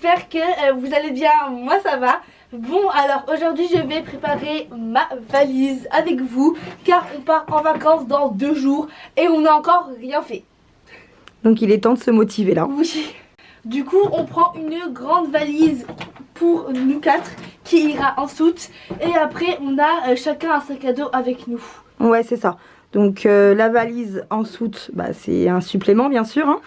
j'espère que vous allez bien, moi ça va. Bon alors aujourd'hui je vais préparer ma valise avec vous car on part en vacances dans 2 jours et on n'a encore rien fait. Donc il est temps de se motiver là. Oui. Du coup on prend une grande valise pour nous 4 qui ira en soute et après on a chacun un sac à dos avec nous. Ouais c'est ça. Donc la valise en soute, bah, c'est un supplément bien sûr. Hein.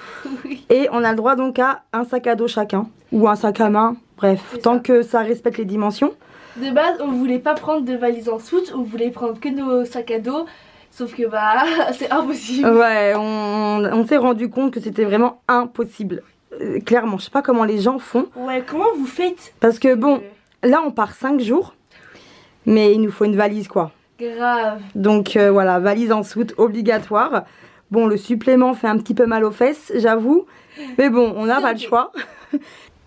Oui. Et on a le droit donc à un sac à dos chacun. Ou un sac à main. Bref, tant que ça respecte les dimensions. De base on voulait pas prendre de valise en soute, on voulait prendre que nos sacs à dos. Sauf que bah c'est impossible. Ouais, on s'est rendu compte que c'était vraiment impossible. Clairement, je sais pas comment les gens font. Ouais, comment vous faites? Parce que bon, là on part 5 jours. Mais il nous faut une valise quoi. Grave. Donc voilà, valise en soute obligatoire. Bon, le supplément fait un petit peu mal aux fesses, j'avoue. Mais bon, on n'a pas le choix.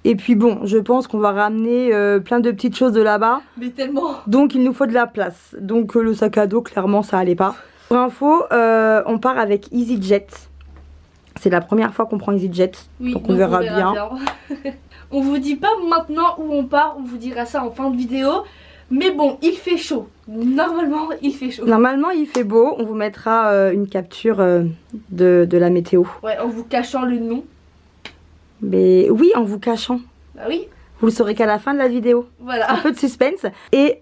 Et puis bon, je pense qu'on va ramener plein de petites choses de là-bas. Mais tellement. Donc il nous faut de la place. Donc le sac à dos, clairement, ça allait pas. Pour info, on part avec EasyJet. C'est la première fois qu'on prend EasyJet. Oui, donc on verra bien. On vous dit pas maintenant où on part, on vous dira ça en fin de vidéo. Mais bon, il fait chaud. Normalement, il fait chaud. Normalement, il fait beau. On vous mettra une capture de la météo. Ouais, en vous cachant le nom. Mais oui, en vous cachant. Bah oui. Vous le saurez qu'à la fin de la vidéo. Voilà. Un peu de suspense. Et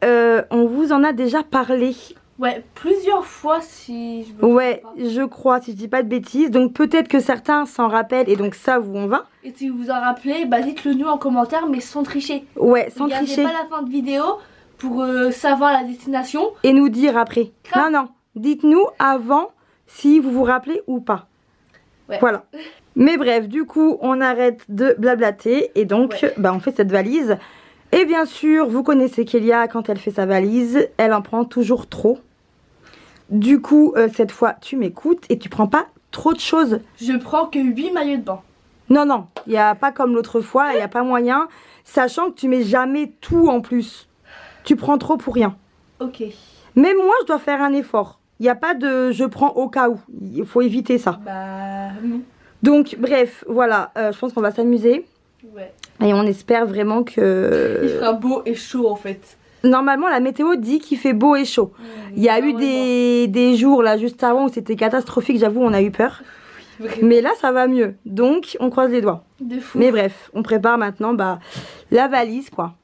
on vous en a déjà parlé. Ouais, plusieurs fois si je me Ouais, trompe pas. je crois, si je dis pas de bêtises. Donc peut-être que certains s'en rappellent et donc savent où on va. Et si vous en rappelez, bah dites-le nous en commentaire, mais sans tricher. Ouais, sans Regardez tricher. pas la fin de vidéo pour savoir la destination. Et nous dire après. Grave. Non, dites-nous avant si vous vous rappelez ou pas. Ouais. Voilà. Mais bref, du coup, on arrête de blablater et donc Ouais. bah, on fait cette valise. Et bien sûr, vous connaissez Kélia, quand elle fait sa valise, elle en prend toujours trop. Du coup, cette fois, tu m'écoutes et tu prends pas trop de choses. Je prends que 8 maillots de bain. Non, il n'y a pas comme l'autre fois, il n'y a pas moyen. Sachant que tu mets jamais tout en plus. Tu prends trop pour rien. Ok. Même moi, je dois faire un effort. Il n'y a pas de je prends au cas où. Il faut éviter ça. Bah non. Donc, bref, voilà. Je pense qu'on va s'amuser. Ouais. Et on espère vraiment que... Il fera beau et chaud en fait. Normalement, la météo dit qu'il fait beau et chaud. Il y a eu des jours là juste avant où c'était catastrophique. J'avoue, on a eu peur. Oui, Mais là, ça va mieux. Donc, on croise les doigts. de fou. Mais bref, on prépare maintenant bah, la valise, quoi.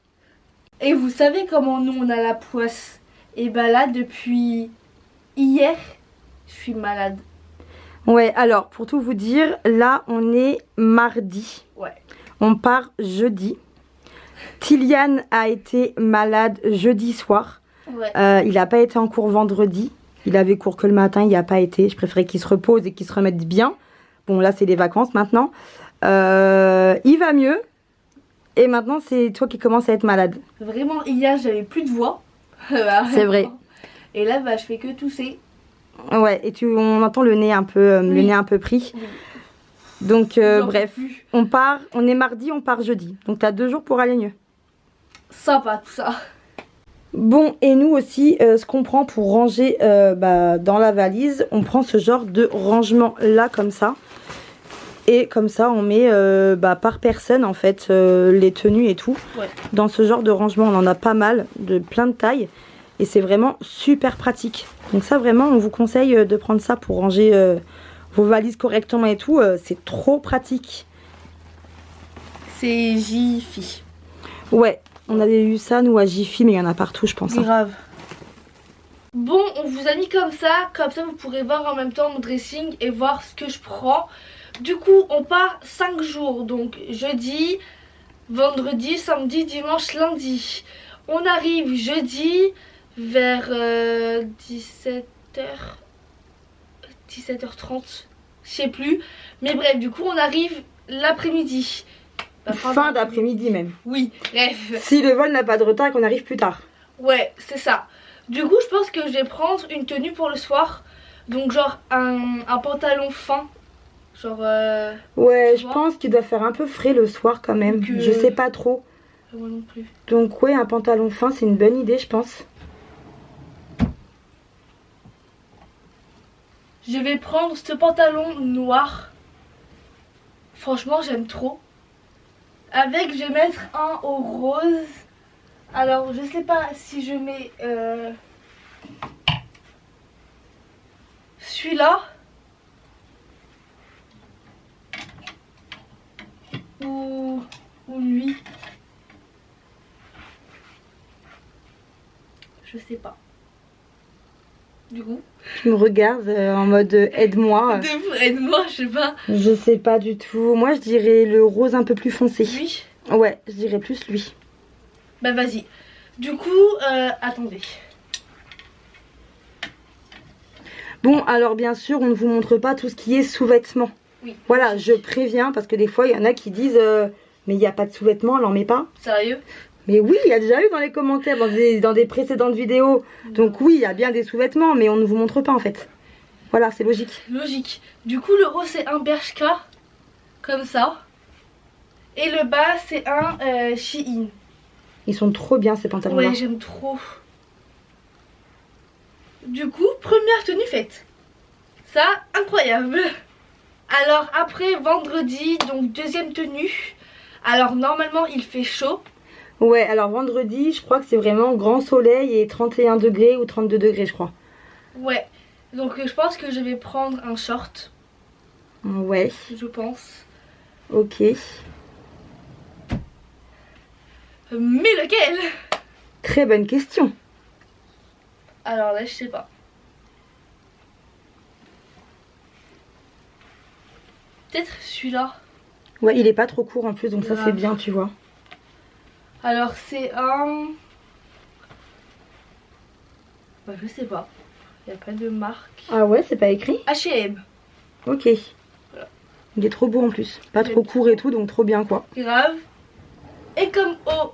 Et vous savez comment nous on a la poisse? Et bah là depuis hier, je suis malade. Ouais, alors, pour tout vous dire, là, on est mardi. Ouais. On part jeudi. Tiliane a été malade jeudi soir. Ouais. Il n'a pas été en cours vendredi. Il avait cours que le matin, il n'y a pas été. Je préférais qu'il se repose et qu'il se remette bien. Bon, là, c'est les vacances maintenant. Il va mieux. Et maintenant, c'est toi qui commences à être malade. Vraiment hier j'avais plus de voix. C'est vrai. Et là bah je fais que tousser. Ouais, et on entend le nez un peu, Oui. le nez un peu pris. Oui. Donc, J'en peux bref, plus. on est mardi, on part jeudi. Donc, tu as 2 jours pour aller mieux. Sympa tout ça. Bon, et nous aussi, ce qu'on prend pour ranger dans la valise, on prend ce genre de rangement là, comme ça. Et comme ça, on met par personne, en fait, les tenues et tout. Ouais. Dans ce genre de rangement, on en a pas mal, de plein de tailles. Et c'est vraiment super pratique. Donc ça, vraiment, on vous conseille de prendre ça pour ranger vos valises correctement et tout. C'est trop pratique. C'est Jiffy. Ouais, on avait eu ça, nous, à Jiffy, mais il y en a partout, je pense. Hein. Grave. Bon, on vous a mis comme ça vous pourrez voir en même temps mon dressing et voir ce que je prends. Du coup, on part 5 jours, donc jeudi, vendredi, samedi, dimanche, lundi. On arrive jeudi vers 17h30, je sais plus. Mais bref, du coup, on arrive l'après-midi. Fin d'après-midi même. Oui, bref. Si le vol n'a pas de retard et qu'on arrive plus tard. Ouais, c'est ça. Du coup, je pense que je vais prendre une tenue pour le soir. Donc genre un pantalon fin. Genre... Ouais, tu je vois pense qu'il doit faire un peu frais le soir quand même. Donc, Je sais pas trop. moi non plus. Donc ouais, un pantalon fin, c'est une bonne idée, je pense. Je vais prendre ce pantalon noir. Franchement, j'aime trop. Avec, je vais mettre un au rose. Alors, je sais pas si je mets celui-là ou lui. Je sais pas. Du coup. Tu me regardes en mode aide-moi. Aide-moi, je sais pas. Je sais pas du tout. Moi, je dirais le rose un peu plus foncé. Lui? Ouais, je dirais plus lui. Bah vas-y. Du coup, attendez. Bon, alors bien sûr, on ne vous montre pas tout ce qui est sous-vêtements. Oui. Voilà, je préviens parce que des fois, il y en a qui disent mais il n'y a pas de sous-vêtements, elle en met pas. Sérieux? Mais oui, il y a déjà eu dans les commentaires, dans des précédentes vidéos. Donc oui, il y a bien des sous-vêtements, mais on ne vous montre pas en fait. Voilà, c'est logique. Logique. Du coup, le haut, c'est un Bershka. Comme ça. Et le bas, c'est un Shein. Ils sont trop bien ces pantalons-là. Ouais, j'aime trop. Du coup, première tenue faite. Ça, incroyable. Alors après, vendredi, donc deuxième tenue. Alors normalement, il fait chaud. Ouais, alors vendredi, je crois que c'est vraiment grand soleil et 31 degrés ou 32 degrés, je crois. Ouais, donc je pense que je vais prendre un short. Ouais. Je pense. Ok. Mais lequel? Très bonne question. Alors là, je sais pas. Peut-être celui-là. Ouais, il est pas trop court en plus, donc ça Grave. c'est bien, tu vois. Alors c'est un... Bah, je sais pas. Il n'y a pas de marque. Ah ouais, c'est pas écrit? H&M. Ok. Voilà. Il est trop beau en plus. Pas Il est trop court et tout, donc trop bien quoi. Grave. Et comme haut,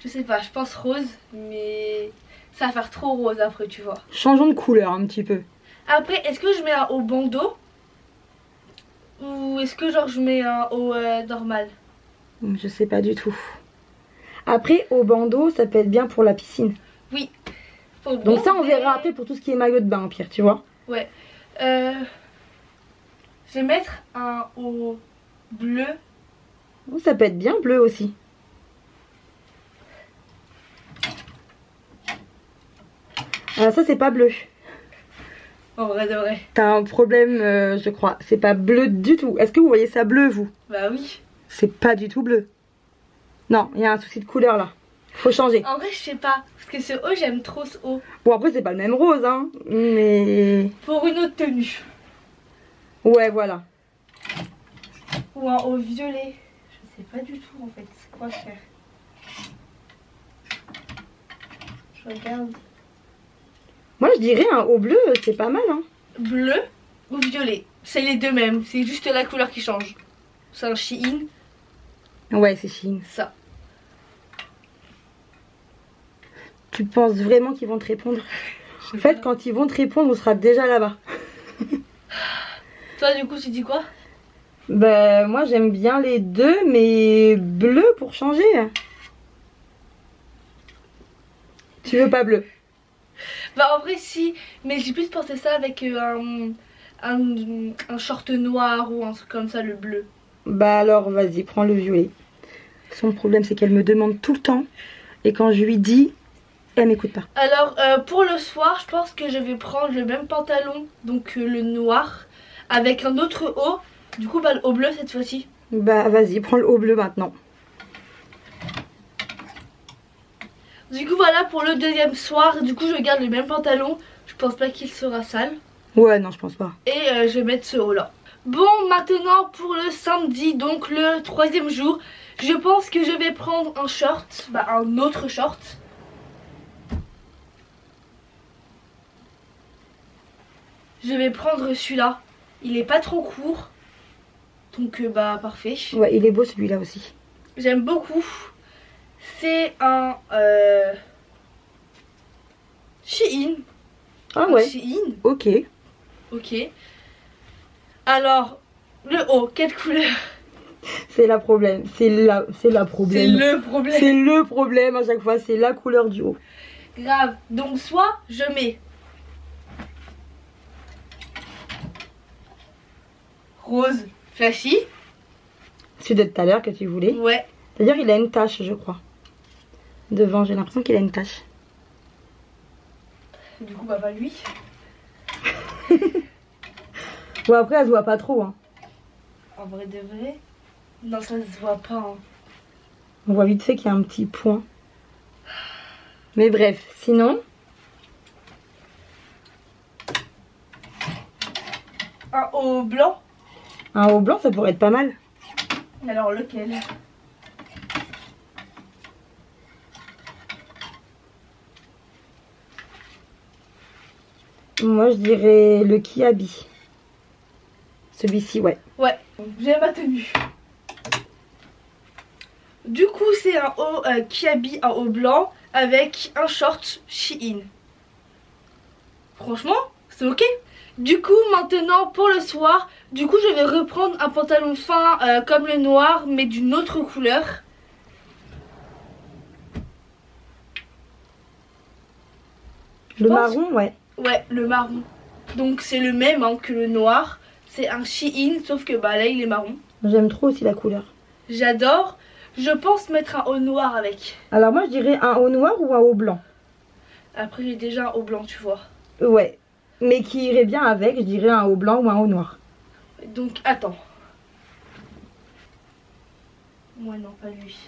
je sais pas, je pense rose, mais ça va faire trop rose après, tu vois. Changeons de couleur un petit peu. Après, est-ce que je mets un haut bandeau ou est-ce que genre je mets un haut normal? Je sais pas du tout. Après, au bandeau, ça peut être bien pour la piscine. Oui. Donc ça, on verra après pour tout ce qui est maillot de bain, au pire, tu vois. Ouais. Je vais mettre un haut bleu. Oh, ça peut être bien bleu aussi. Ah, ça, c'est pas bleu. En vrai de vrai. T'as un problème, je crois. C'est pas bleu du tout. Est-ce que vous voyez ça bleu, vous? Bah oui. C'est pas du tout bleu. Non, il y a un souci de couleur là. Faut changer. En vrai, je sais pas. Parce que ce haut, j'aime trop ce haut. Bon, après, c'est pas le même rose, hein. Mais. Pour une autre tenue. Ouais, voilà. Ou un haut violet. Je sais pas du tout en fait quoi faire. Je regarde. Moi, je dirais un haut bleu, c'est pas mal, hein. Bleu ou violet. C'est les deux mêmes. C'est juste la couleur qui change. C'est un Shein. Ouais, c'est Shein. Ça. Tu penses vraiment qu'ils vont te répondre? En fait, quand ils vont te répondre, on sera déjà là-bas. Toi, du coup, tu dis quoi? Bah, moi, j'aime bien les deux, mais bleu pour changer. Tu veux pas bleu? Bah, en vrai, si. Mais j'ai plus pensé ça avec un short noir ou un truc comme ça, le bleu. Bah, alors, vas-y, prends le violet. Son problème, c'est qu'elle me demande tout le temps. Et quand je lui dis, elle m'écoute pas. Alors, pour le soir, je pense que je vais prendre le même pantalon, donc le noir, avec un autre haut. Du coup, bah, le haut bleu cette fois-ci. Bah, vas-y, prends le haut bleu maintenant. Du coup, voilà pour le deuxième soir. Du coup, je garde le même pantalon. Je pense pas qu'il sera sale. Ouais, non, je pense pas. Et je vais mettre ce haut là. Bon, maintenant pour le samedi, donc le troisième jour, je pense que je vais prendre un short, bah un autre short. Je vais prendre celui-là. Il est pas trop court. Donc bah parfait. Ouais, il est beau celui-là aussi. J'aime beaucoup. C'est un Shein. Ah Un ouais, Shein. ok. Ok. Alors, le haut, quelle couleur? C'est la problème. C'est la problème. C'est le problème. C'est le problème à chaque fois, c'est la couleur du haut. Grave. Donc soit je mets rose flashy. Celui de tout à l'heure que tu voulais. Ouais. D'ailleurs, il a une tache, je crois. Devant, j'ai l'impression qu'il a une tache. Du coup, bah pas lui. Bon, après, elle se voit pas trop. Hein. En vrai de vrai. Non, ça se voit pas. Hein. On voit vite fait qu'il y a un petit point. Mais bref, sinon... Un haut blanc. Un haut blanc, ça pourrait être pas mal. Alors lequel? Moi, je dirais le Kiabi. Celui-ci, ouais. Ouais, j'ai ma tenue. Du coup, c'est un haut Kiabi, un haut blanc avec un short Shein. Franchement, c'est ok. Du coup, maintenant pour le soir, du coup, je vais reprendre un pantalon fin comme le noir, mais d'une autre couleur. Le marron, ouais. Ouais, le marron. Donc c'est le même hein, que le noir. C'est un Shein, sauf que bah là, il est marron. J'aime trop aussi la couleur. J'adore. Je pense mettre un haut noir avec. Alors moi, je dirais un haut noir ou un haut blanc. Après, j'ai déjà un haut blanc, tu vois. Ouais. Mais qui irait bien avec, je dirais un haut blanc ou un haut noir. Donc, attends. Moi, non, pas lui.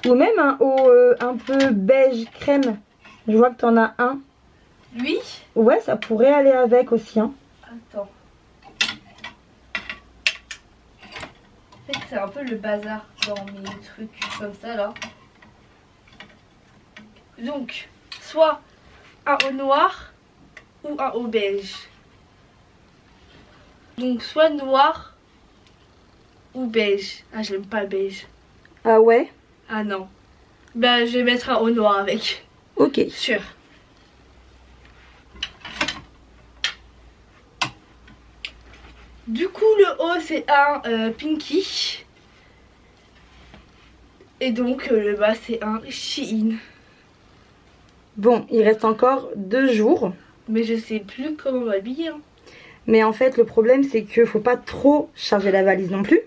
Ou même un haut un peu beige crème. Je vois que t'en as un. Lui? Ouais, ça pourrait aller avec aussi. Hein. Attends. En fait, c'est un peu le bazar dans mes trucs comme ça, là. Donc, soit un haut noir ou un haut beige. Donc, soit noir ou beige. Ah, j'aime pas le beige. Ah ouais? Ah non. Ben, je vais mettre un haut noir avec. Ok. Sûr. Du coup, le haut, c'est un pinky. Et donc, le bas, c'est un Shein. Bon, il reste encore 2 jours. Mais je sais plus comment m'habiller. Hein. Mais en fait, le problème, c'est qu'il faut pas trop charger la valise non plus.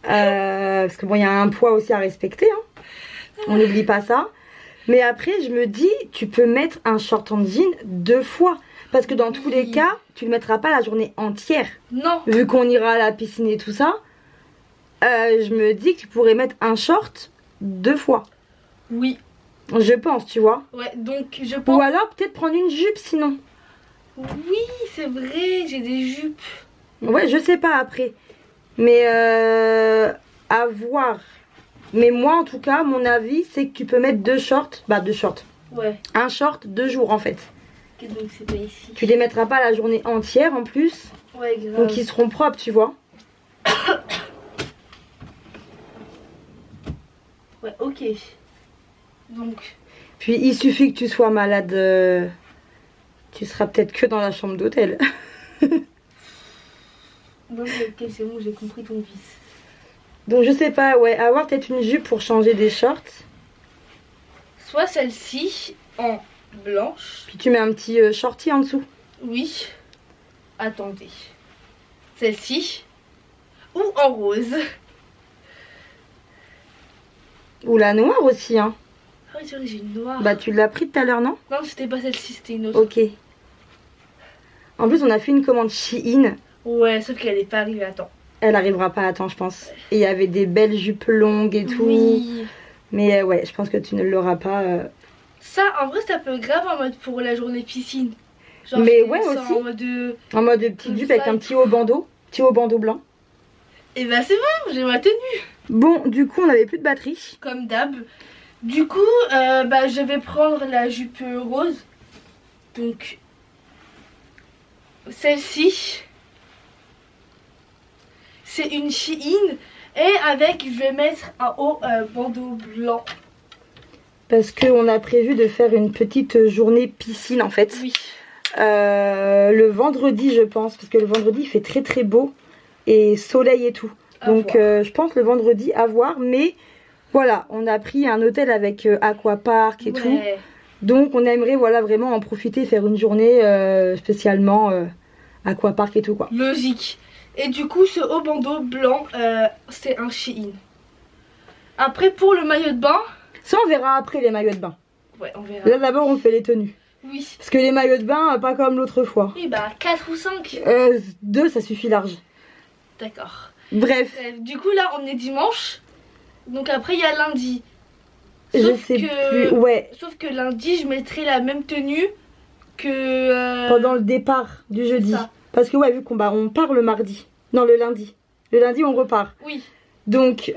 Parce que bon, il y a un poids aussi à respecter. Hein. On n'oublie pas ça. Mais après, je me dis, tu peux mettre un short en jean 2 fois. Parce que dans tous les cas, tu le mettras pas la journée entière. Non. Vu qu'on ira à la piscine et tout ça, je me dis que tu pourrais mettre un short 2 fois. Oui. Je pense, tu vois. Ouais, donc je pense... Ou alors peut-être prendre une jupe sinon. Oui, c'est vrai, j'ai des jupes. Ouais, je sais pas après. Mais à voir. Mais moi, en tout cas, mon avis, c'est que tu peux mettre 2 shorts. Bah, 2 shorts. Ouais. Un short, 2 jours en fait. Ok, donc c'est pas ici. Tu les mettras pas la journée entière en plus. Ouais, grave. Donc ils seront propres, tu vois. Ouais, ok. Donc... Puis il suffit que tu sois malade. Tu seras peut-être que dans la chambre d'hôtel. Non, mais ok, c'est bon, j'ai compris ton vice. Donc je sais pas, ouais, avoir peut-être une jupe pour changer des shorts. Soit celle-ci, en blanche. Puis tu mets un petit shorty en dessous. Oui. Attendez. Celle-ci. Ou en rose. Ou la noire aussi, hein. Ah oui, c'est vrai, j'ai une noire. Bah tu l'as pris tout à l'heure, non? Non, c'était pas celle-ci, c'était une autre. Ok. En plus, on a fait une commande Shein. Ouais, sauf qu'elle est pas arrivée à temps. Elle arrivera pas à temps, je pense. Et il y avait des belles jupes longues et tout. Oui. Mais ouais, je pense que tu ne l'auras pas. Ça, en vrai, ça peut grave en mode pour la journée piscine. Genre, Mais je ouais, fais ça aussi. En mode... En mode petite Comme jupe ça, avec un et petit haut bandeau. Petit haut bandeau blanc. Et bah c'est bon, j'ai ma tenue. Bon, du coup, on n'avait plus de batterie. Comme d'hab. Du coup, bah, je vais prendre la jupe rose. Donc, celle-ci. C'est une Shein. Et avec, je vais mettre un haut bandeau blanc. Parce qu'on a prévu de faire une petite journée piscine en fait. Oui. Le vendredi, je pense. Parce que le vendredi, il fait très très beau. Et soleil et tout. Donc, je pense le vendredi à voir. Mais voilà, on a pris un hôtel avec aquapark et tout. Donc, on aimerait voilà, vraiment en profiter, faire une journée spécialement aquapark et tout quoi. Logique. Et du coup, ce haut bandeau blanc, c'est un Shein. Après, pour le maillot de bain... Ça, on verra après les maillots de bain. Ouais, on verra. Là, d'abord, on fait les tenues. Oui. Parce que les maillots de bain, pas comme l'autre fois. Oui, bah 4 ou 5. 2, ça suffit large. D'accord. Bref. Du coup, là, on est dimanche. Donc après, il y a lundi. Je sais plus. Ouais. Sauf que lundi, je mettrai la même tenue que... Pendant le départ du jeudi. Parce que, ouais, vu qu'on on part le mardi. Non, le lundi. Le lundi, on repart. Oui. Donc,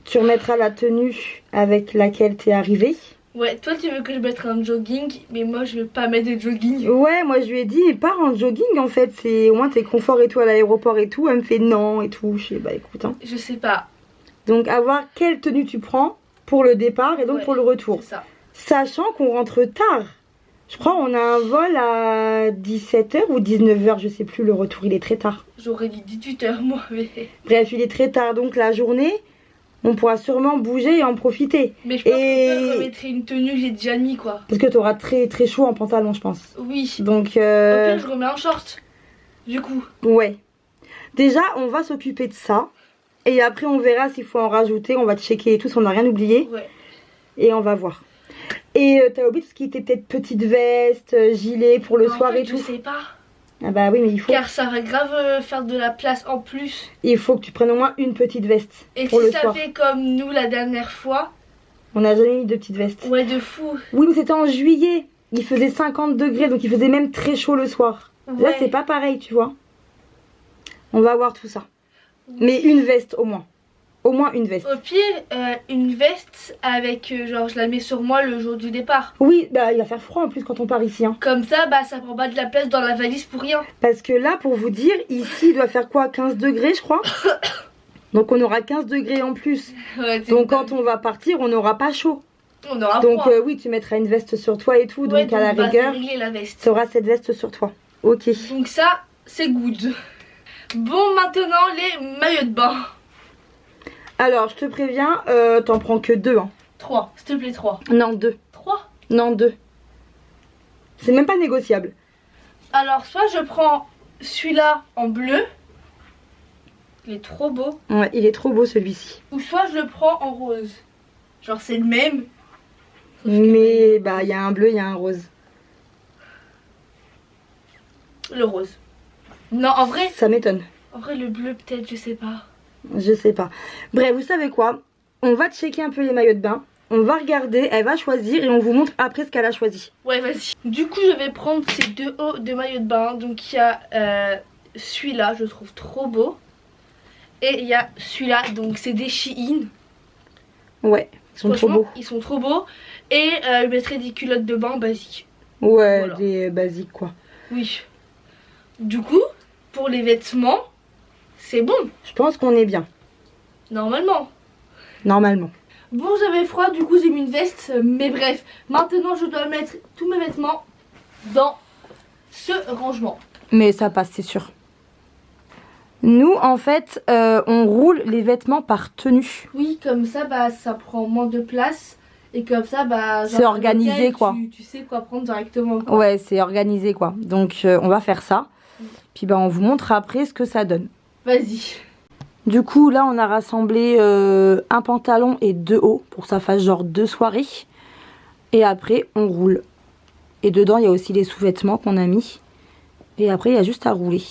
tu remettras la tenue avec laquelle t'es arrivée. Ouais, toi tu veux que je mette un jogging, mais moi je veux pas mettre de jogging. Ouais, moi je lui ai dit, pars en jogging en fait, c'est au moins t'es confort et tout à l'aéroport et tout. Elle me fait non et tout. Je sais, bah écoute. Hein. Je sais pas. Donc, à voir quelle tenue tu prends pour le départ et donc pour le retour. C'est ça. Sachant qu'on rentre tard. Je crois on a un vol à 17h ou 19h, je sais plus, le retour il est très tard. J'aurais dit 18h moi, mais... Bref, il est très tard, donc la journée, on pourra sûrement bouger et en profiter. Mais je pense que je remettrai une tenue que j'ai déjà mis quoi. Parce que tu auras très très chaud en pantalon, je pense. Oui. Donc... Ok, je remets un short, du coup. Ouais. Déjà, on va s'occuper de ça. Et après, on verra s'il faut en rajouter. On va checker et tout, si on n'a rien oublié. Ouais. Et on va voir. Et t'as oublié tout ce qui était peut-être petite veste, gilet pour le soir en fait, et tout. Je sais pas. Ah bah oui, mais il faut. Car ça va grave faire de la place en plus. Il faut que tu prennes au moins une petite veste et pour si le ça soir. fait comme nous la dernière fois. On n'a jamais mis de petites vestes. Ouais, de fou. Oui, mais c'était en juillet. Il faisait 50 degrés, donc il faisait même très chaud le soir. Ouais. Là, c'est pas pareil, tu vois. On va voir tout ça. Mais une veste au moins. Au moins une veste. Au pire, une veste avec, genre, je la mets sur moi le jour du départ. Oui, bah il va faire froid en plus quand on part ici. Hein. Comme ça, bah ça prend pas de la place dans la valise pour rien. Parce que là, pour vous dire, ici, il doit faire quoi, 15 degrés, je crois. Donc on aura 15 degrés en plus. Ouais, donc quand on va partir, on n'aura pas chaud. On aura donc froid. Oui, tu mettras une veste sur toi et tout. Ouais, donc à la rigueur, tu auras cette veste sur toi. Ok. Donc ça, c'est good. Bon, maintenant les maillots de bain. Alors, je te préviens, t'en prends que 2. Hein. 3, s'il te plaît, 3. Non, 2. 3 Non, 2. C'est même pas négociable. Alors, soit je prends celui-là en bleu. Il est trop beau. Ouais, il est trop beau celui-ci. Ou soit je le prends en rose. Genre, c'est le même. Mais bah, il y a un bleu, il y a un rose. Le rose. Non, en vrai. Ça m'étonne. En vrai, le bleu, peut-être, je sais pas. Je sais pas. Bref, vous savez quoi? On va checker un peu les maillots de bain. On va regarder, elle va choisir et on vous montre après ce qu'elle a choisi. Ouais, vas-y. Du coup, je vais prendre ces 2 hauts de maillots de bain. Donc, il y a celui-là, je trouve trop beau. Et il y a celui-là, donc c'est des Shein. Ouais, ils sont trop beaux. Ils sont trop beaux. Et je mettrai des culottes de bain basiques. Ouais, voilà. des basiques quoi. Oui. Du coup, pour les vêtements, c'est bon. Je pense qu'on est bien. Normalement. Normalement. Bon, j'avais froid, du coup j'ai mis une veste. Mais bref, maintenant je dois mettre tous mes vêtements dans ce rangement. Mais ça passe, c'est sûr. Nous, en fait, on roule les vêtements par tenue. Oui, comme ça, bah, ça prend moins de place. Et comme ça, bah, c'est organisé, quoi. Tu sais quoi prendre directement, quoi. Ouais, c'est organisé, quoi. Donc, on va faire ça. Puis, bah, on vous montre après ce que ça donne. Vas-y. Du coup, là, on a rassemblé un pantalon et 2 hauts pour que ça fasse genre 2 soirées. Et après, on roule. Et dedans, il y a aussi les sous-vêtements qu'on a mis. Et après, il y a juste à rouler.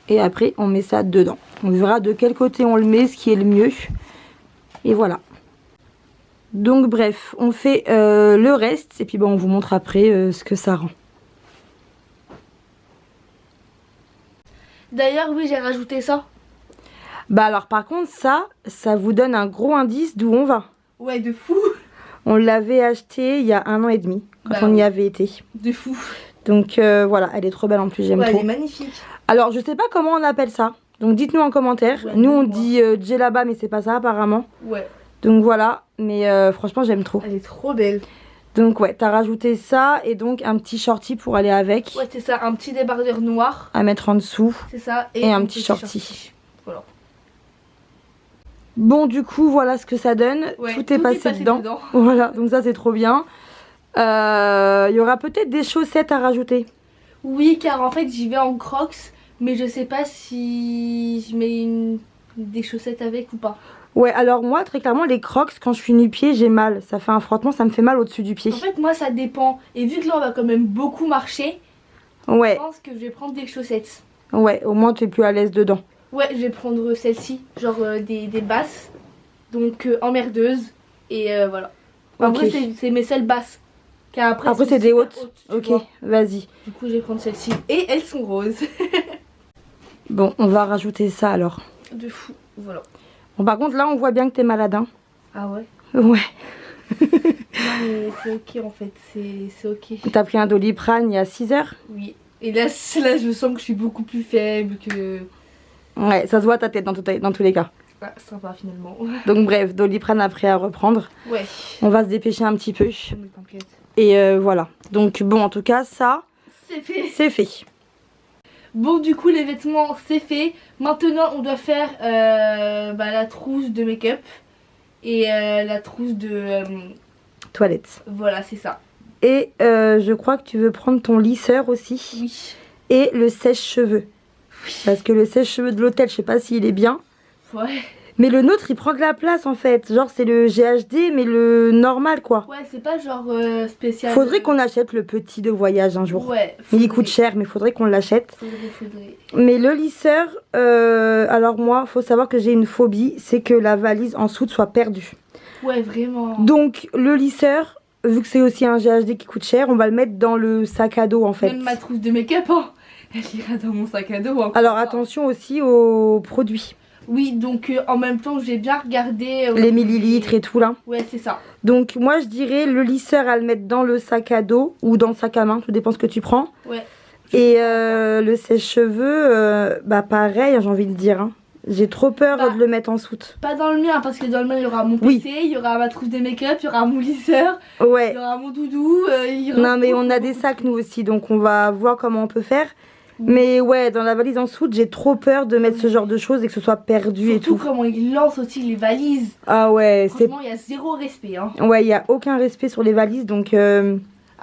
Et après, on met ça dedans. On verra de quel côté on le met, ce qui est le mieux. Et voilà. Donc, bref, on fait le reste. Et puis, bon, on vous montre après ce que ça rend. D'ailleurs, oui, j'ai rajouté ça. Bah alors, par contre, ça vous donne un gros indice d'où on va. Ouais, de fou. On l'avait acheté il y a 1 an et demi, quand on y avait été. De fou. Donc voilà, elle est trop belle en plus, j'aime trop. Elle est magnifique. Alors, je sais pas comment on appelle ça. Donc dites-nous en commentaire. Ouais, nous, on dit djellaba, mais c'est pas ça apparemment. Ouais. Donc voilà, mais franchement, j'aime trop. Elle est trop belle. Donc ouais, t'as rajouté ça et donc un petit shorty pour aller avec. Ouais, c'est ça, un petit débardeur noir. À mettre en dessous. C'est ça. Et un petit shorty. Voilà. Bon, du coup, voilà ce que ça donne. Ouais, tout est passé dedans. Voilà, donc ça c'est trop bien. Il y aura peut-être des chaussettes à rajouter. Oui, car en fait j'y vais en Crocs, mais je sais pas si je mets des chaussettes avec ou pas. Ouais, alors moi, très clairement, les Crocs, quand je suis nu-pied, j'ai mal. Ça fait un frottement, ça me fait mal au-dessus du pied. En fait, moi ça dépend. Et vu que là on va quand même beaucoup marcher, je Ouais, pense que je vais prendre des chaussettes. ouais, au moins tu es plus à l'aise dedans. Ouais, je vais prendre celle-ci, genre des basses, donc emmerdeuse. Et voilà. En Ok. vrai, c'est mes seules basses. Car après, Après, elles sont c'est des super hautes. tu Ok, vois. vas-y. Du coup, je vais prendre celle-ci. Et elles sont roses. Bon, on va rajouter ça alors. De fou, voilà. Bon, par contre, là, on voit bien que t'es malade, hein. Ah ouais? Ouais. Non, mais c'est ok en fait, c'est ok. T'as pris un Doliprane il y a 6 heures? Oui. Et là, je sens que je suis beaucoup plus faible que. Ouais, ça se voit ta tête dans tous les cas. Ah, sympa finalement. Donc bref, Doliprane après à reprendre. Ouais. On va se dépêcher un petit peu. Mais t'inquiète. Et voilà. Donc bon, en tout cas, ça, C'est fait. c'est fait. Bon, du coup, les vêtements, c'est fait. Maintenant, on doit faire la trousse de make-up et la trousse de. Toilette. Voilà, c'est ça. Et je crois que tu veux prendre ton lisseur aussi. Oui. Et le sèche-cheveux. Parce que le sèche-cheveux de l'hôtel, je sais pas s'il est bien. Ouais. Mais le nôtre, il prend de la place en fait. Genre, c'est le GHD, mais le normal quoi. Ouais, c'est pas genre spécial. Faudrait qu'on achète le petit de voyage un jour. Ouais. Il coûte cher, mais faudrait qu'on l'achète. Faudrait. Mais le lisseur, alors moi, faut savoir que j'ai une phobie, c'est que la valise en soute soit perdue. Ouais, vraiment. Donc le lisseur, vu que c'est aussi un GHD qui coûte cher, on va le mettre dans le sac à dos en fait. Même ma trousse de make-up, hein. Elle ira dans mon sac à dos. Encore. Alors attention aussi aux produits. Oui, donc en même temps, j'ai bien regardé. Les millilitres et tout là. Ouais, c'est ça. Donc moi je dirais le lisseur à le mettre dans le sac à dos ou dans le sac à main, tout dépend ce que tu prends. Ouais. Et le sèche-cheveux, bah pareil, j'ai envie de dire. Hein. J'ai trop peur de le mettre en soute. Pas dans le mien, parce que dans le mien, il y aura mon PC, Oui. il y aura ma trousse de make-up, il y aura mon lisseur, Ouais. il y aura mon doudou. Il y aura Non mais on a des sacs nous aussi, donc on va voir comment on peut faire. Mais ouais, dans la valise en soute, j'ai trop peur de mettre ce genre de choses et que ce soit perdu et Surtout tout. comment ils lancent aussi les valises. Ah ouais, c'est... Franchement, il y a zéro respect. Hein. Ouais, il n'y a aucun respect sur les valises, donc...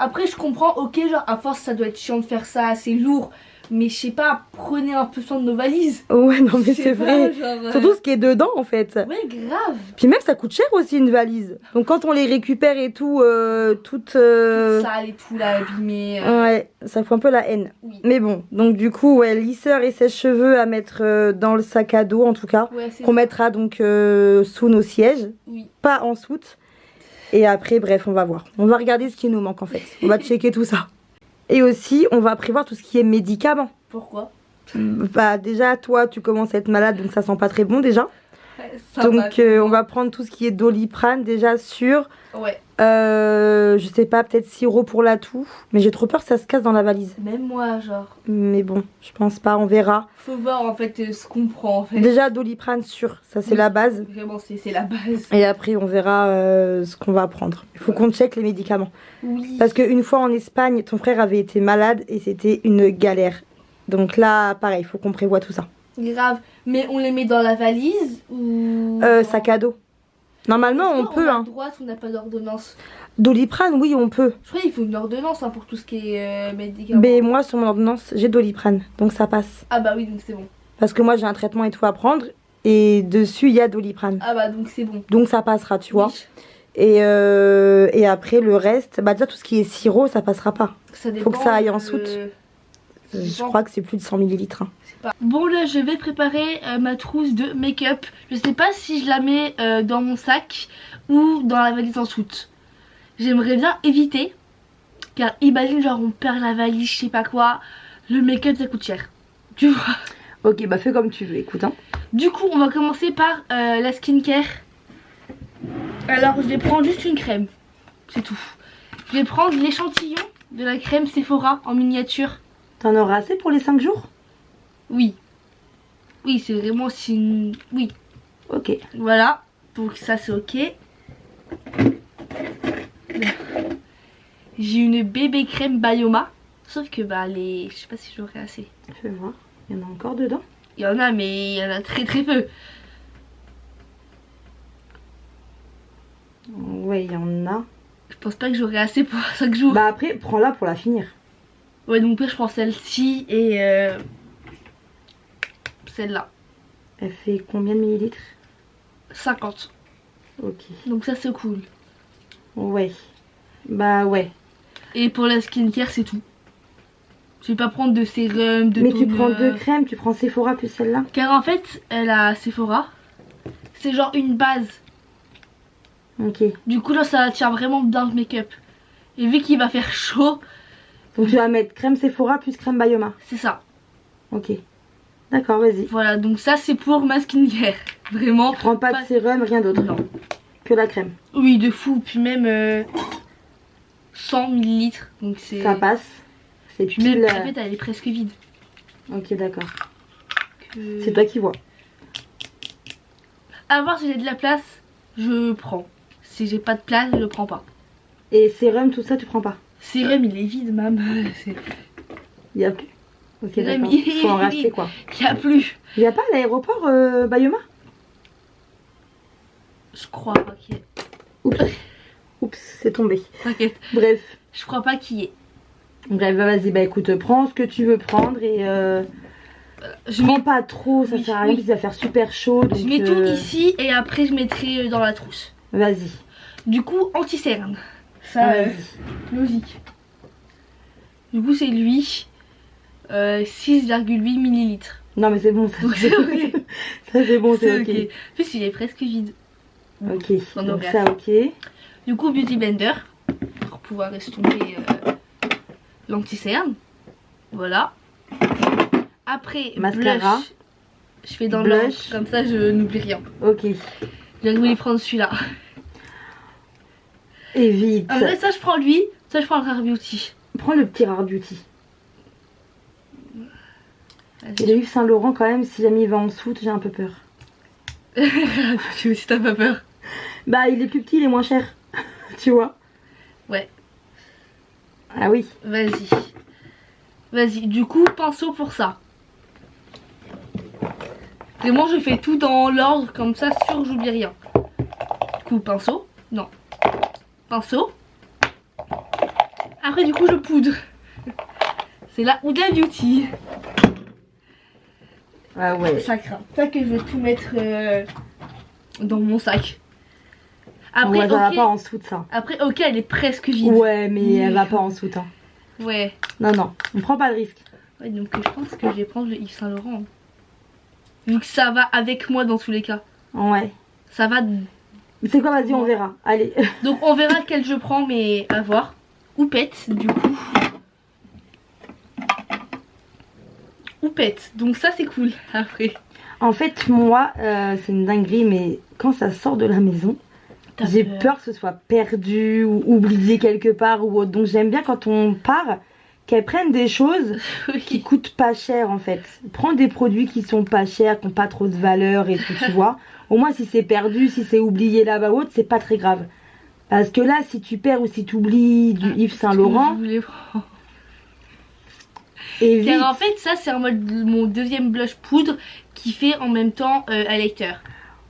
Après, je comprends, ok, genre à force, ça doit être chiant de faire ça, c'est lourd. Mais je sais pas, prenez un peu soin de nos valises. Ouais, non mais Je sais c'est pas, vrai. genre, Surtout ce qui est dedans en fait. Ouais, grave. Puis même ça coûte cher aussi une valise. Donc quand on les récupère et tout, toutes... Tout sale et tout, là, abîmé. Ouais, ça fout un peu la haine. Oui. Mais bon, donc du coup, ouais, lisseur et sèche-cheveux à mettre dans le sac à dos en tout cas. Ouais, c'est Qu'on mettra donc sous nos sièges, Oui. pas en soute. Et après, bref, on va voir. On va regarder ce qui nous manque en fait. On va checker tout ça. Et aussi, on va prévoir tout ce qui est médicaments. Pourquoi? Bah déjà, toi, tu commences à être malade, donc ça sent pas très bon déjà. Ouais, Donc on va prendre tout ce qui est Doliprane déjà sûr. Ouais. Je sais pas, peut-être sirop pour la toux. Mais j'ai trop peur que ça se casse dans la valise. Même moi, genre. Mais bon, je pense pas, on verra. Faut voir en fait ce qu'on prend en fait. Déjà Doliprane sûr, ça c'est la base. Vraiment, c'est la base. Et après on verra ce qu'on va prendre. Il faut qu'on check les médicaments. Oui. Parce qu'une fois en Espagne, ton frère avait été malade et c'était une galère. Donc là, pareil, il faut qu'on prévoie tout ça. Grave. Mais on les met dans la valise ou. Sac à dos. Normalement, on peut. On a Hein. le droit, on n'a pas d'ordonnance. Doliprane, oui, on peut. Je crois qu'il faut une ordonnance hein, pour tout ce qui est médicaments. Mais moi, sur mon ordonnance, j'ai Doliprane. Donc ça passe. Ah bah oui, donc c'est bon. Parce que moi, j'ai un traitement et tout à prendre. Et dessus, il y a Doliprane. Ah bah donc c'est bon. Donc ça passera, tu vois. Oui. Et après, le reste, bah déjà, tout ce qui est sirop, ça passera pas. Ça dépend. Faut que ça aille en soute. Je dépend. crois que c'est plus de 100 millilitres. Hein. Bon là je vais préparer ma trousse de make-up. Je sais pas si je la mets dans mon sac ou dans la valise en soute. J'aimerais bien éviter. Car imagine genre on perd la valise, je sais pas quoi. Le make-up ça coûte cher. Tu vois. Ok, bah fais comme tu veux, écoute. Hein. Du coup on va commencer par la skincare. Alors je vais prendre juste une crème. C'est tout. Je vais prendre l'échantillon de la crème Sephora en miniature. T'en auras assez pour les 5 jours? Oui. Oui, c'est vraiment si... Oui. Ok. Voilà. Donc ça c'est ok. J'ai une bébé crème Bioma. Sauf que bah les... Je sais pas si j'aurai assez. Je vais voir. Il y en a encore dedans? Il y en a mais il y en a très peu. Ouais, il y en a. Je pense pas que j'aurai assez pour 5 jours. Bah après, prends-la pour la finir. Ouais, donc je prends celle-ci et celle-là. Elle fait combien de millilitres? 50. Ok. Donc ça c'est cool. Ouais. Bah ouais. Et pour la skincare c'est tout. Je vais pas prendre de sérum, de Mais toner. tu prends 2 crèmes, tu prends Sephora plus celle-là? Car en fait, la Sephora, c'est genre une base. Ok. Du coup là ça tient vraiment bien le make-up. Et vu qu'il va faire chaud, Donc tu vas mettre crème Sephora plus crème Bayoma. c'est ça. Ok. D'accord, vas-y. Voilà, donc ça c'est pour ma skincare. Vraiment. Tu prends pas de sérum, rien d'autre? Non. Que la crème. Oui, de fou. Puis même 100 millilitres. Donc c'est. Ça passe. C'est Puis même, pile. en fait, elle est presque vide. Ok, d'accord. Que- C'est toi qui vois. À voir si j'ai de la place, je prends. Si j'ai pas de place, je prends pas. Et sérum, tout ça, tu prends pas? Sérum, il est vide, mam. Il y a plus. Ok, Sérum, d'accord. il est Faut en racheter vide. quoi. Il y a plus. Il y a pas à l'aéroport Bayoma? Je crois pas qu'il y ait. Oups. Oups, c'est tombé. T'inquiète. Bref. Je crois pas qu'il y ait. Bref, vas-y, bah écoute, prends ce que tu veux prendre et Je prends mets, pas trop, ça Oui, sert à rien, oui. puis ça va faire super chaud. Donc, je mets tout ici et après je mettrai dans la trousse. Vas-y. Du coup, anti-cerne. Ça, Vas-y. logique. Du coup, c'est lui. 6,8 millilitres. Non mais c'est bon, ça, Donc c'est ok. ça c'est bon, c'est ok. En plus, il est presque vide. Ok, On donc aurait ça ok. Du coup, Beauty Blender pour pouvoir estomper l'anti-cerne. Voilà. Après, Mascara. blush. Je fais dans Blush. l'encre, comme ça je n'oublie rien. Ok. J'ai voulu prendre celui-là. Et vite. En vrai, ça je prends lui, ça je prends le Rare Beauty. Prends le petit Rare Beauty. Vas-y. Et le Yves Saint Laurent quand même, si jamais il va en soute, j'ai un peu peur. Rare Beauty aussi, t'as pas peur? Bah il est plus petit, il est moins cher. Tu vois? Ouais. Ah oui. Vas-y. Vas-y, du coup, pinceau pour ça. Vraiment, je fais tout dans l'ordre, comme ça, sûr, j'oublie rien. Du coup, pinceau. Non. Pinceau. Après, du coup, je poudre. C'est la Huda Beauty. Ah ouais. Ça craint. Ça que je vais tout mettre dans mon sac. Après, Ouais, ça va ok. pas en soute ça. Après, ok, elle est presque vide. Ouais, mais elle va pas en soute. Hein. Ouais. Non, non, on prend pas de risque. Ouais, donc je pense que je vais prendre le Yves Saint Laurent. Vu que ça va avec moi dans tous les cas. Ouais. Ça va. Mais c'est quoi, vas-y, on verra. Allez. Donc on verra lequel je prends, mais à voir. Houppette, du coup. Houppette, donc ça c'est cool après. En fait, moi, c'est une dinguerie, mais quand ça sort de la maison, T'as j'ai peur que ce soit perdu ou oublié quelque part ou autre. Donc j'aime bien quand on part, qu'elles prennent des choses qui Oui. coûtent pas cher en fait. Prends des produits qui sont pas chers, qui ont pas trop de valeur et tout, tu vois. Au moins si c'est perdu, si c'est oublié là-bas ou autre, c'est pas très grave. Parce que là, si tu perds ou si tu oublies du Yves Saint Laurent, Je voulais prendre. et vite. Car en fait ça c'est en mode mon deuxième blush poudre qui fait en même temps un lecteur.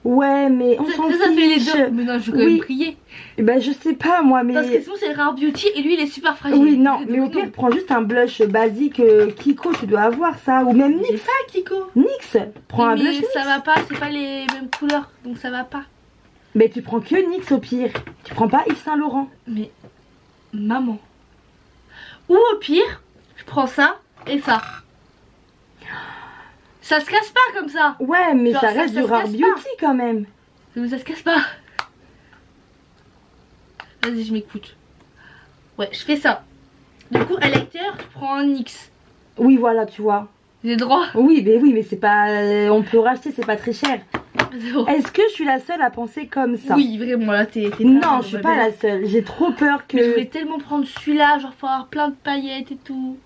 Ouais, mais on s'en Ça fait les fiche. deux. Mais non, je vais quand même Oui. prier. Eh ben je sais pas moi, mais... Parce que sinon c'est Rare Beauty et lui il est super fragile. Oui, non, Donc, mais au pire, prends juste un blush basique Kiko, tu dois avoir ça. Ou même J'ai NYX. pas Kiko. NYX, prends un Mais blush ça NYX. va pas, c'est pas les mêmes couleurs, donc ça va pas. Mais tu prends que NYX au pire. Tu prends pas Yves Saint Laurent. Mais maman. Ou au pire, je prends ça et ça. Ça se casse pas comme ça. Ouais, mais Genre, ça ça reste se du Rare casse Beauty quand même. Mais ça se casse pas. Vas-y, je m'écoute. Ouais, je fais ça. Du coup, à lecteur, je prends un X. Oui, voilà, tu vois. J'ai le droit. Oui, mais c'est pas... on peut racheter, c'est pas très cher. C'est bon. Est-ce que je suis la seule à penser comme ça? Oui, vraiment, là, t'es Non, je suis pas la seule. J'ai trop peur Mais je que... voulais tellement prendre celui-là, genre pour avoir plein de paillettes et tout.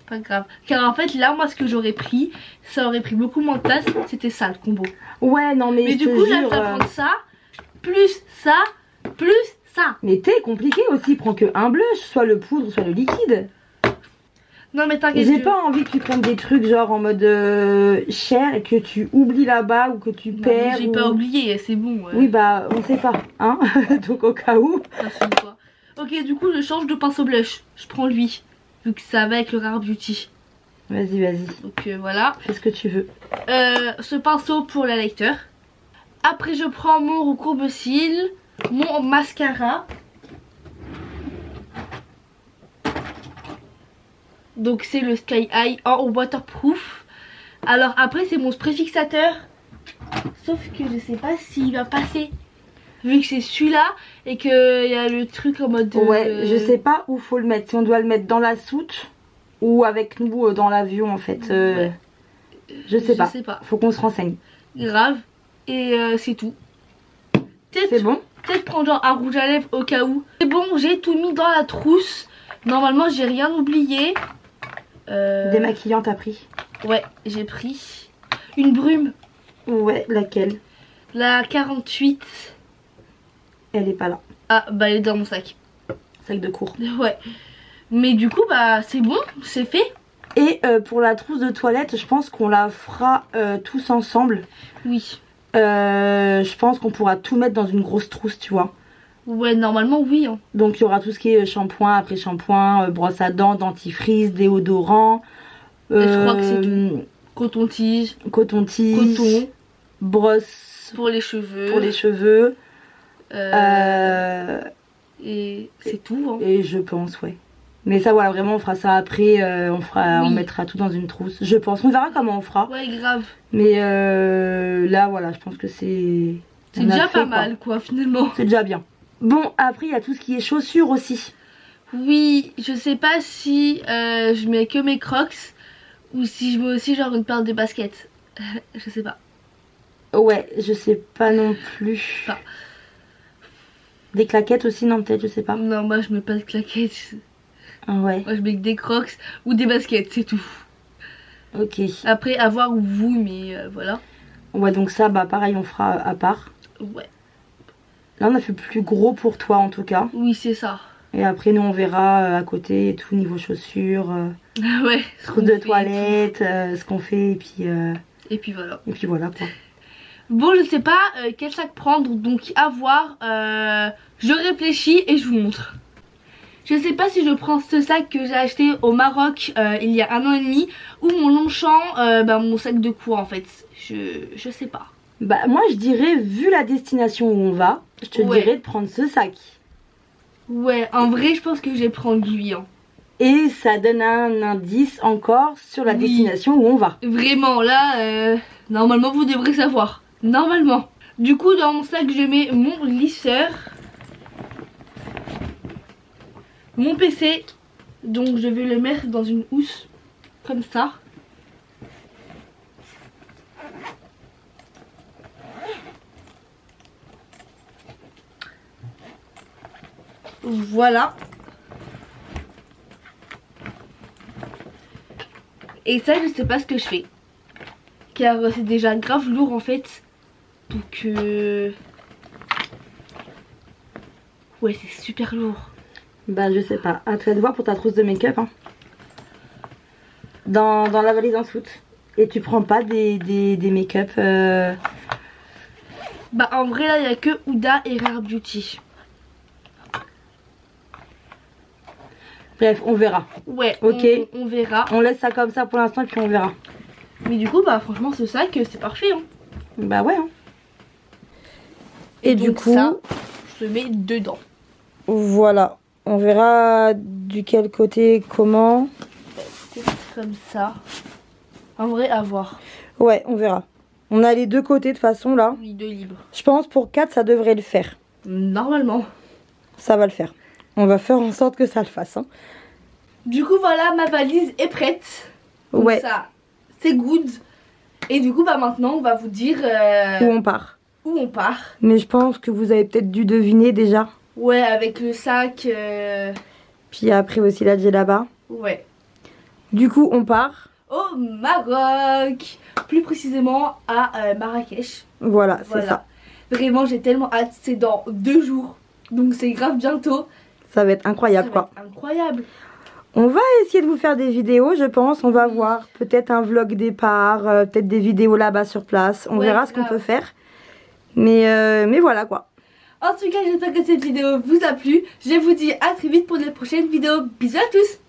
Pas grave. Car en fait, là, moi, ce que j'aurais pris, ça aurait pris beaucoup moins de place. C'était ça, le combo. Ouais, non, mais Mais je du te coup, là, je jure, dois prendre ça, plus ça, plus ça. Mais t'es compliqué aussi. Prends que un blush, soit le poudre, soit le liquide. Non, mais t'inquiète. J'ai pas envie que tu prennes des trucs genre en mode cher et que tu oublies là-bas ou que tu Non, mais perds. j'ai ou... pas oublié, c'est bon. Oui, bah, on sait pas, hein. Donc au cas où. Ça se voit. Ok, du coup, je change de pinceau blush. Je prends lui. vu que ça va avec le Rare Beauty. Vas-y, vas-y. Donc voilà. Fais ce que tu veux. Ce pinceau pour la lecteur. Après je prends mon rouge courbe-cils, mon mascara. Donc c'est le Sky High en waterproof. Alors après c'est mon spray fixateur. Sauf que je sais pas s'il va passer. Vu que c'est celui-là et qu'il y a le truc en mode... Ouais, je sais pas où faut le mettre. Si on doit le mettre dans la soute ou avec nous dans l'avion en fait. Ouais. Je sais pas. Faut qu'on se renseigne. Grave. Et c'est tout. C'est bon? Peut-être prendre genre un rouge à lèvres au cas où. C'est bon, j'ai tout mis dans la trousse. Normalement j'ai rien oublié. Démaquillant t'as pris? Ouais, j'ai pris une brume. Ouais, laquelle? La 48. Elle est pas là. Ah bah elle est dans mon sac. Sac de cours. Ouais. Mais du coup bah c'est bon, c'est fait. Et pour la trousse de toilette, je pense qu'on la fera tous ensemble. Oui. Je pense qu'on pourra tout mettre dans une grosse trousse, tu vois. Ouais, normalement oui. Hein. Donc il y aura tout ce qui est shampoing, après-shampoing, brosse à dents, dentifrice, déodorant. Je crois que c'est tout. Coton-tige. Coton-tige. Coton. Brosse. Pour les cheveux. Pour les cheveux. Et c'est tout. Hein. Et je pense, ouais. Mais ça, voilà, vraiment, on fera ça après. On mettra tout dans une trousse. Je pense. On verra comment on fera. Ouais, grave. Mais là, voilà, je pense que c'est... C'est déjà pas mal, quoi, finalement. C'est déjà bien. Bon, après, il y a tout ce qui est chaussures aussi. Oui, je sais pas si je mets que mes crocs ou si je mets aussi genre une paire de baskets. Je sais pas. Ouais, je sais pas non plus. Enfin, des claquettes aussi, non, peut-être, je sais pas. Non, moi je mets pas de claquettes. Ouais. Moi je mets que des crocs ou des baskets, c'est tout. Ok. Après, à voir où vous, mais voilà. Ouais, donc ça, bah pareil, on fera à part. Ouais. Là, on a fait plus gros pour toi, en tout cas. Oui, c'est ça. Et après, nous, on verra à côté et tout, niveau chaussures. Ouais. Trousse de toilette, ce qu'on fait, et puis... Et puis voilà. Et puis voilà, quoi. Bon, je sais pas quel sac prendre, donc à voir. Je réfléchis et je vous montre. Je sais pas si je prends ce sac que j'ai acheté au Maroc il y a 1 an et demi ou mon Longchamp, mon sac de cours en fait. Je sais pas. Bah moi je dirais, vu la destination où on va, je te dirais de prendre ce sac. Ouais, en vrai je pense que je vais prendre lui. Hein. Et ça donne un indice encore sur la destination où on va. Vraiment, là, normalement vous devrez savoir. Normalement. Du coup dans mon sac je mets mon lisseur. Mon PC. Donc je vais le mettre dans une housse. Comme ça. Voilà. Et ça je sais pas ce que je fais. Car c'est déjà grave lourd en fait. Donc ouais c'est super lourd. Bah je sais pas. À toi de voir pour ta trousse de make-up. Hein. Dans la valise en soute. Et tu prends pas des make-up Bah en vrai là il n'y a que Huda et Rare Beauty. Bref, on verra. Ouais, ok. On verra. On laisse ça comme ça pour l'instant et puis on verra. Mais du coup, bah franchement, ce sac, c'est parfait. Hein. Bah ouais. Hein. Et du coup, ça, je le mets dedans. Voilà. On verra duquel côté, comment. Comme ça. En vrai, à voir. Ouais, on verra. On a les deux côtés de façon là. Oui, deux libres. Je pense pour 4, ça devrait le faire. Normalement. Ça va le faire. On va faire en sorte que ça le fasse. Hein. Du coup, voilà, ma valise est prête. Donc ouais. Ça, c'est good. Et du coup, bah maintenant, on va vous dire... où on part. Où on part. Mais je pense que vous avez peut-être dû deviner déjà. Ouais, avec le sac. Puis après aussi la djellaba. Ouais. Du coup, on part. Au Maroc. Plus précisément à Marrakech. Voilà, c'est ça. Vraiment, j'ai tellement hâte. C'est dans 2 jours. Donc c'est grave bientôt. Ça va être incroyable quoi. Ça va être incroyable. On va essayer de vous faire des vidéos, je pense. On va voir peut-être un vlog départ, peut-être des vidéos là-bas sur place. On verra ce qu'on peut faire. Mais voilà quoi. En tout cas, j'espère que cette vidéo vous a plu. Je vous dis à très vite pour les prochaines vidéos. Bisous à tous.